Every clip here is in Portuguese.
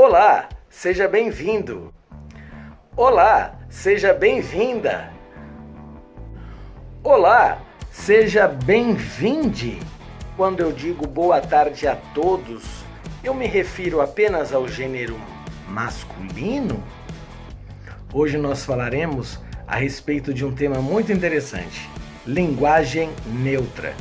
Olá, seja bem-vindo. Olá, seja bem-vinda. Olá, seja bem-vinde. Quando eu digo boa tarde a todos, eu me refiro apenas ao gênero masculino? Hoje nós falaremos a respeito de um tema muito interessante: linguagem neutra.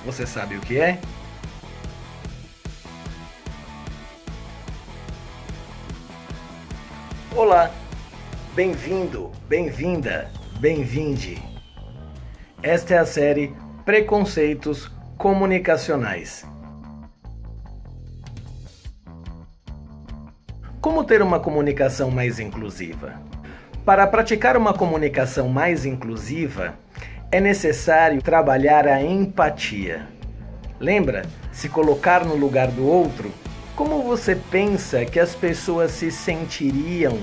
Você sabe o que é? Olá, bem-vindo, bem-vinda, bem-vinde. Esta é a série Preconceitos Comunicacionais. Como ter uma comunicação mais inclusiva? Para praticar uma comunicação mais inclusiva, é necessário trabalhar a empatia. Lembra? Se colocar no lugar do outro. Como você pensa que as pessoas se sentiriam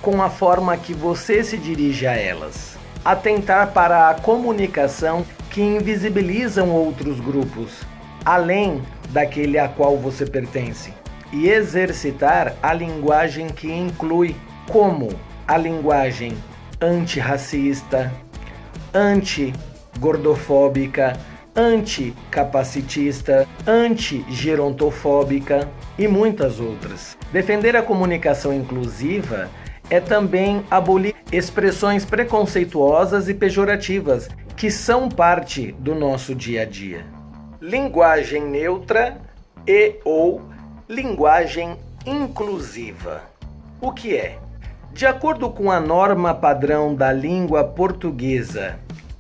com a forma que você se dirige a elas? Atentar para a comunicação que invisibilizam outros grupos, além daquele a qual você pertence. E exercitar a linguagem que inclui, como a linguagem antirracista, anti-gordofóbica, anticapacitista, anti-gerontofóbica e muitas outras. Defender a comunicação inclusiva é também abolir expressões preconceituosas e pejorativas que são parte do nosso dia a dia. Linguagem neutra ou linguagem inclusiva. O que é? De acordo com a norma padrão da língua portuguesa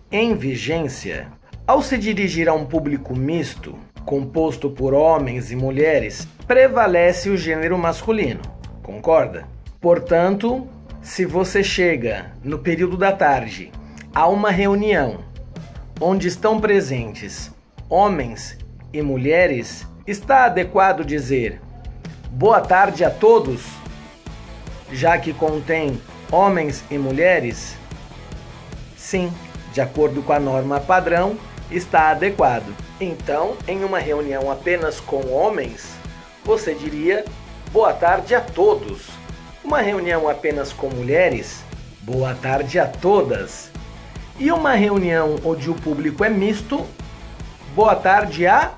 em vigência, ao se dirigir a um público misto, composto por homens e mulheres, prevalece o gênero masculino. Concorda? Portanto, se você chega no período da tarde a uma reunião onde estão presentes homens e mulheres, está adequado dizer boa tarde a todos, já que contém homens e mulheres? Sim, de acordo com a norma padrão, está adequado. Então, em uma reunião apenas com homens, você diria boa tarde a todos. Uma reunião apenas com mulheres, boa tarde a todas. E uma reunião onde o público é misto, boa tarde a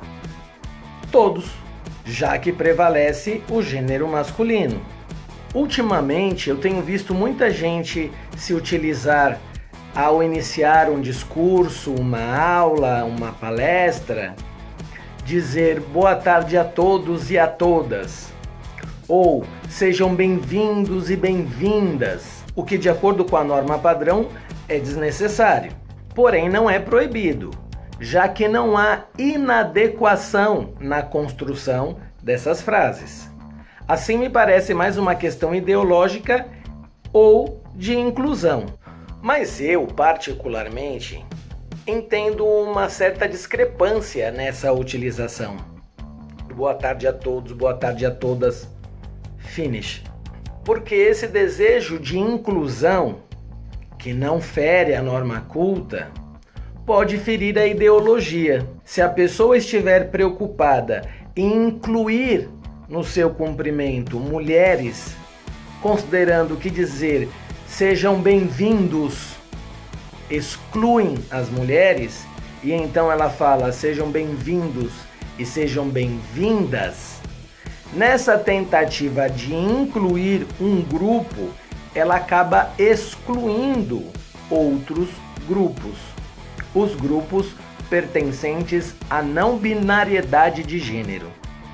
todos, já que prevalece o gênero masculino. Ultimamente, eu tenho visto muita gente se utilizar ao iniciar um discurso, uma aula, uma palestra, dizer boa tarde a todos e a todas, ou sejam bem-vindos e bem-vindas, o que de acordo com a norma padrão é desnecessário, porém não é proibido, já que não há inadequação na construção dessas frases. Assim me parece mais uma questão ideológica ou de inclusão. Mas eu, particularmente, entendo uma certa discrepância nessa utilização. Boa tarde a todos, boa tarde a todas, finish. Porque esse desejo de inclusão, que não fere a norma culta, pode ferir a ideologia. Se a pessoa estiver preocupada em incluir no seu cumprimento mulheres, considerando que dizer sejam bem-vindos excluem as mulheres, e então ela fala sejam bem-vindos e sejam bem-vindas, nessa tentativa de incluir um grupo, ela acaba excluindo outros grupos, os grupos pertencentes à não binariedade de gênero,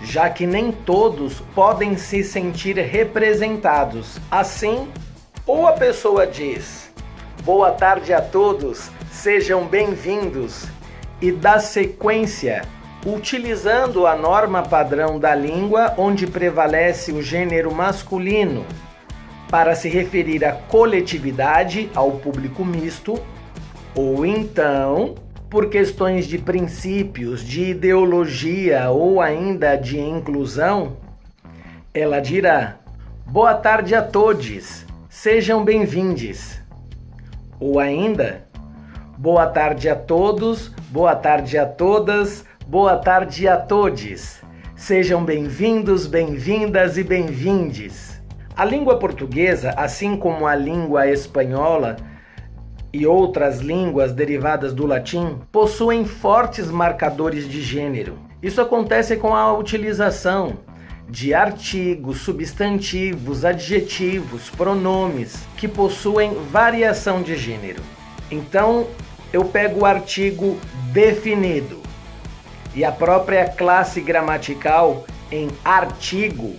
já que nem todos podem se sentir representados. Assim, ou a pessoa diz boa tarde a todos, sejam bem-vindos, e dá sequência utilizando a norma padrão da língua onde prevalece o gênero masculino para se referir à coletividade, ao público misto, ou então, por questões de princípios, de ideologia ou ainda de inclusão, ela dirá boa tarde a todos, sejam bem-vindos. Ou ainda, boa tarde a todos, boa tarde a todas, boa tarde a todes. Sejam bem-vindos, bem-vindas e bem-vindes. A língua portuguesa, assim como a língua espanhola e outras línguas derivadas do latim, possuem fortes marcadores de gênero. Isso acontece com a utilização de artigos, substantivos, adjetivos, pronomes que possuem variação de gênero. Então, eu pego o artigo definido e a própria classe gramatical em artigo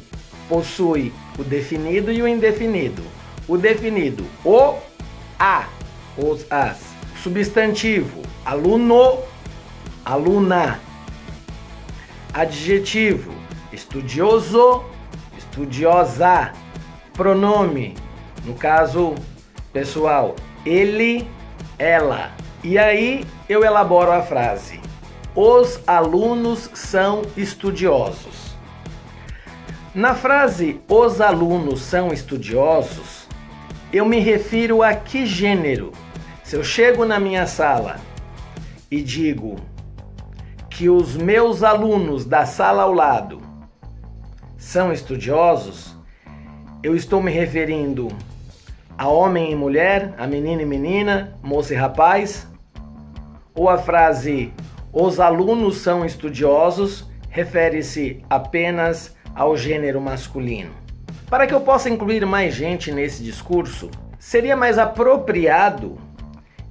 possui o definido e o indefinido. O definido, o, a, os, as. Substantivo, aluno, aluna. Adjetivo, estudioso, estudiosa. Pronome, no caso pessoal, ele, ela. E aí eu elaboro a frase. Os alunos são estudiosos. Na frase os alunos são estudiosos, eu me refiro a que gênero? Se eu chego na minha sala e digo que os meus alunos da sala ao lado são estudiosos, eu estou me referindo a homem e mulher, a menina e menina, moça e rapaz? Ou a frase os alunos são estudiosos refere-se apenas ao gênero masculino? Para que eu possa incluir mais gente nesse discurso, seria mais apropriado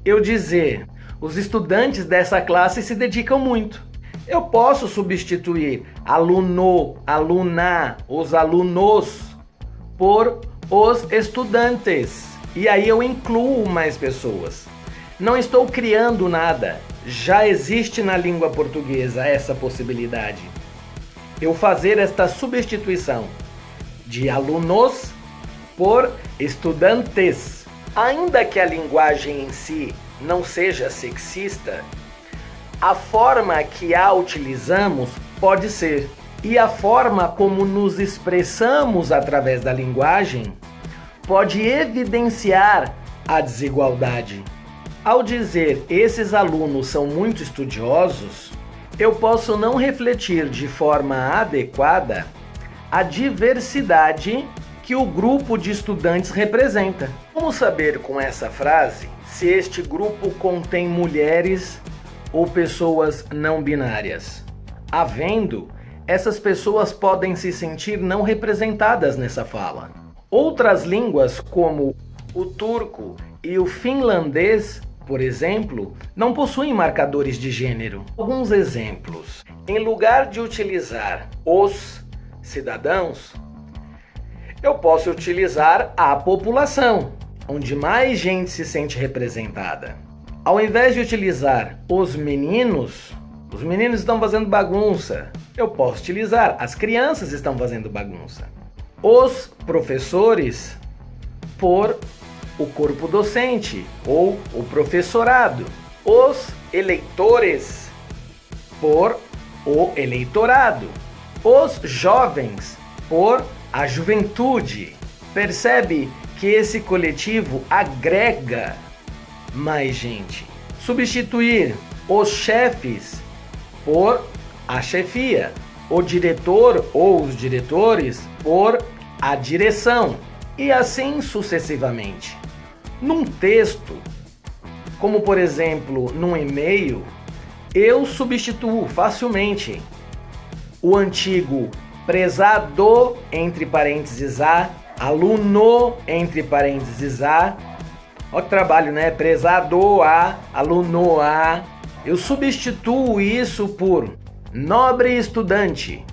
eu dizer os estudantes dessa classe se dedicam muito. Eu posso substituir aluno, aluna, os alunos por os estudantes. E aí eu incluo mais pessoas. Não estou criando nada. Já existe na língua portuguesa essa possibilidade. Eu fazer esta substituição de alunos por estudantes. Ainda que a linguagem em si não seja sexista, a forma que a utilizamos pode ser. E a forma como nos expressamos através da linguagem pode evidenciar a desigualdade. Ao dizer esses alunos são muito estudiosos, eu posso não refletir de forma adequada a diversidade que o grupo de estudantes representa. Como saber com essa frase se este grupo contém mulheres ou pessoas não binárias? Havendo, essas pessoas podem se sentir não representadas nessa fala. Outras línguas, como o turco e o finlandês, por exemplo, não possuem marcadores de gênero. Alguns exemplos. Em lugar de utilizar os cidadãos, eu posso utilizar a população, onde mais gente se sente representada. Ao invés de utilizar os meninos estão fazendo bagunça, eu posso utilizar as crianças estão fazendo bagunça. Os professores por o corpo docente ou o professorado. Os eleitores por o eleitorado. Os jovens por a juventude. Percebe que esse coletivo agrega mais gente. Substituir os chefes por a chefia. O diretor ou os diretores por a direção. E assim sucessivamente. Num texto, como por exemplo num e-mail, eu substituo facilmente o antigo prezado, entre parênteses a, aluno, entre parênteses a. Olha que trabalho, né? Prezado a, aluno a. Eu substituo isso por nobre estudante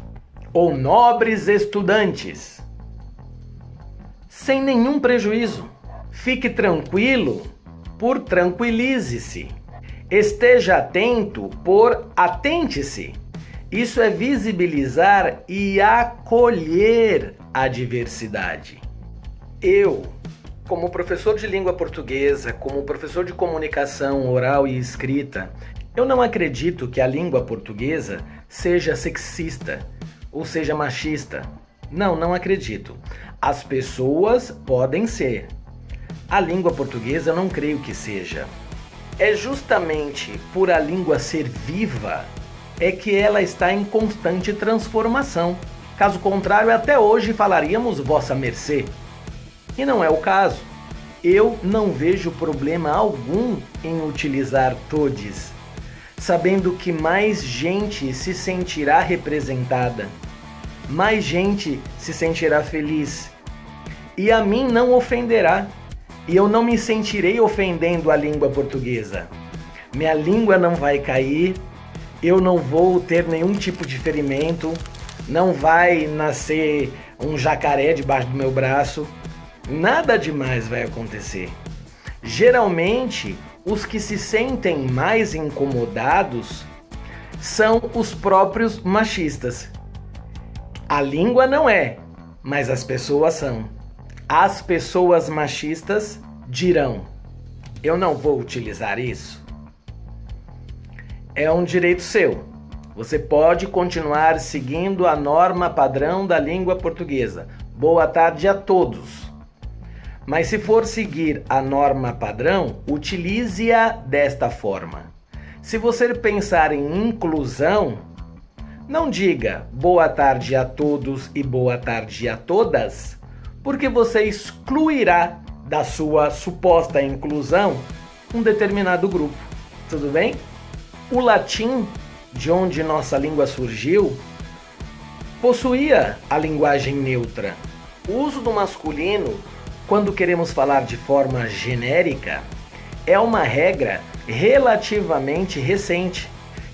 ou nobres estudantes, sem nenhum prejuízo. Fique tranquilo por tranquilize-se. Esteja atento por atente-se. Isso é visibilizar e acolher a diversidade. Eu, como professor de língua portuguesa, como professor de comunicação oral e escrita, eu não acredito que a língua portuguesa seja sexista ou seja machista. Não acredito. As pessoas podem ser. A língua portuguesa eu não creio que seja. É justamente por a língua ser viva é que ela está em constante transformação. Caso contrário, até hoje falaríamos vossa mercê. E não é o caso. Eu não vejo problema algum em utilizar todes, sabendo que mais gente se sentirá representada, mais gente se sentirá feliz, e a mim não ofenderá, e eu não me sentirei ofendendo a língua portuguesa. Minha língua não vai cair, eu não vou ter nenhum tipo de ferimento, não vai nascer um jacaré debaixo do meu braço, nada demais vai acontecer. Geralmente, os que se sentem mais incomodados são os próprios machistas. A língua não é, mas as pessoas são. As pessoas machistas dirão: eu não vou utilizar isso. É um direito seu. Você pode continuar seguindo a norma padrão da língua portuguesa. Boa tarde a todos. Mas se for seguir a norma padrão, utilize-a desta forma. Se você pensar em inclusão, não diga boa tarde a todos e boa tarde a todas, porque você excluirá da sua suposta inclusão um determinado grupo. Tudo bem? O latim, de onde nossa língua surgiu, possuía a linguagem neutra. O uso do masculino, quando queremos falar de forma genérica, é uma regra relativamente recente,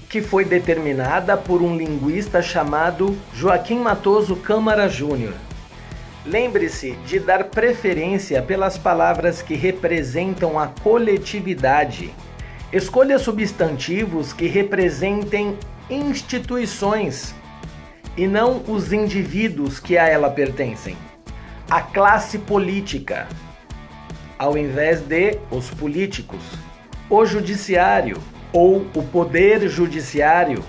que foi determinada por um linguista chamado Joaquim Matoso Câmara Júnior. Lembre-se de dar preferência pelas palavras que representam a coletividade. Escolha substantivos que representem instituições e não os indivíduos que a ela pertencem. A classe política, ao invés de os políticos. O judiciário ou o poder judiciário,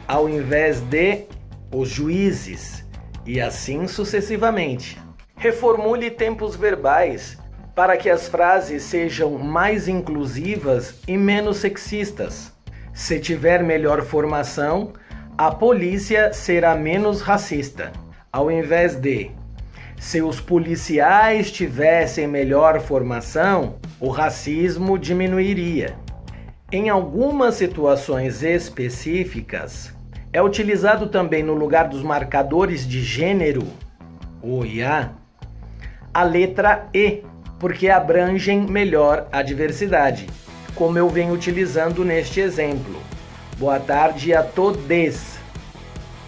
ao invés de os juízes, e assim sucessivamente. Reformule tempos verbais para que as frases sejam mais inclusivas e menos sexistas. Se tiver melhor formação, a polícia será menos racista. Ao invés de: se os policiais tivessem melhor formação, o racismo diminuiria. Em algumas situações específicas, é utilizado também no lugar dos marcadores de gênero, o IA, a letra E, porque abrangem melhor a diversidade, como eu venho utilizando neste exemplo. Boa tarde a todes.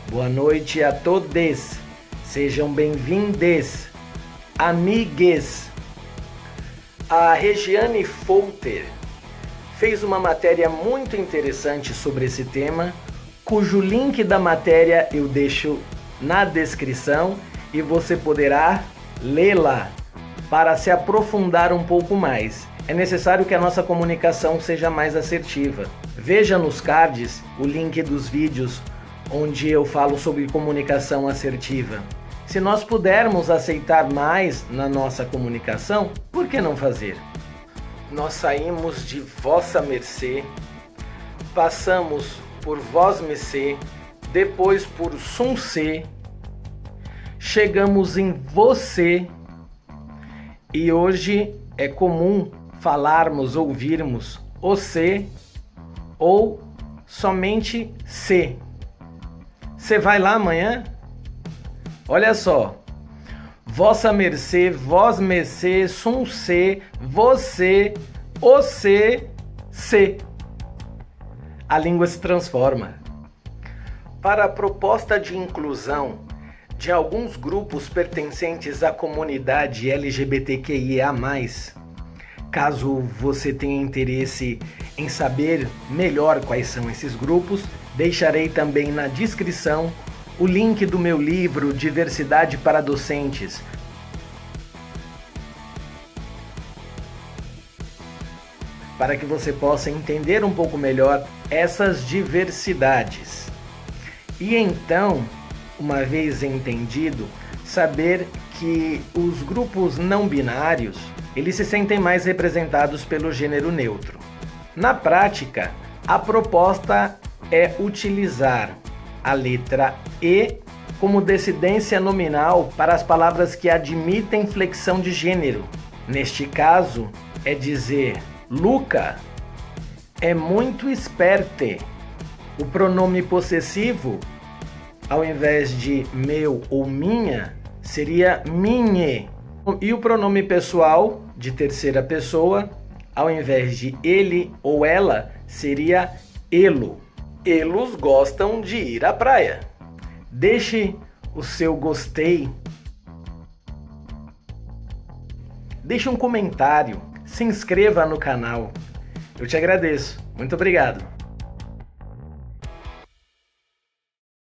Boa noite a todes. Sejam bem-vindes. Amigues. A Regiane Folter fez uma matéria muito interessante sobre esse tema, cujo link da matéria eu deixo na descrição e você poderá lê-la para se aprofundar um pouco mais. É necessário que a nossa comunicação seja mais assertiva. Veja nos cards o link dos vídeos onde eu falo sobre comunicação assertiva. Se nós pudermos aceitar mais na nossa comunicação, por que não fazer? Nós saímos de vossa mercê, passamos por vós mercê, depois por suncê, chegamos em você, e hoje é comum falarmos, ouvirmos o se ou somente se. Você vai lá amanhã? Olha só. Vossa mercê, vós mercê, suncê, você, você, se. A língua se transforma. Para a proposta de inclusão de alguns grupos pertencentes à comunidade LGBTQIA+, caso você tenha interesse em saber melhor quais são esses grupos, deixarei também na descrição o link do meu livro Diversidade para Docentes, para que você possa entender um pouco melhor essas diversidades. E então, uma vez entendido, saber que os grupos não binários, eles se sentem mais representados pelo gênero neutro. Na prática, a proposta é utilizar a letra E como decidência nominal para as palavras que admitem flexão de gênero. Neste caso, é dizer Luca é muito esperte. O pronome possessivo, ao invés de meu ou minha, seria minhe. E o pronome pessoal, de terceira pessoa, ao invés de ele ou ela, seria elo. Elos gostam de ir à praia. Deixe o seu gostei. Deixe um comentário. Se inscreva no canal. Eu te agradeço. Muito obrigado.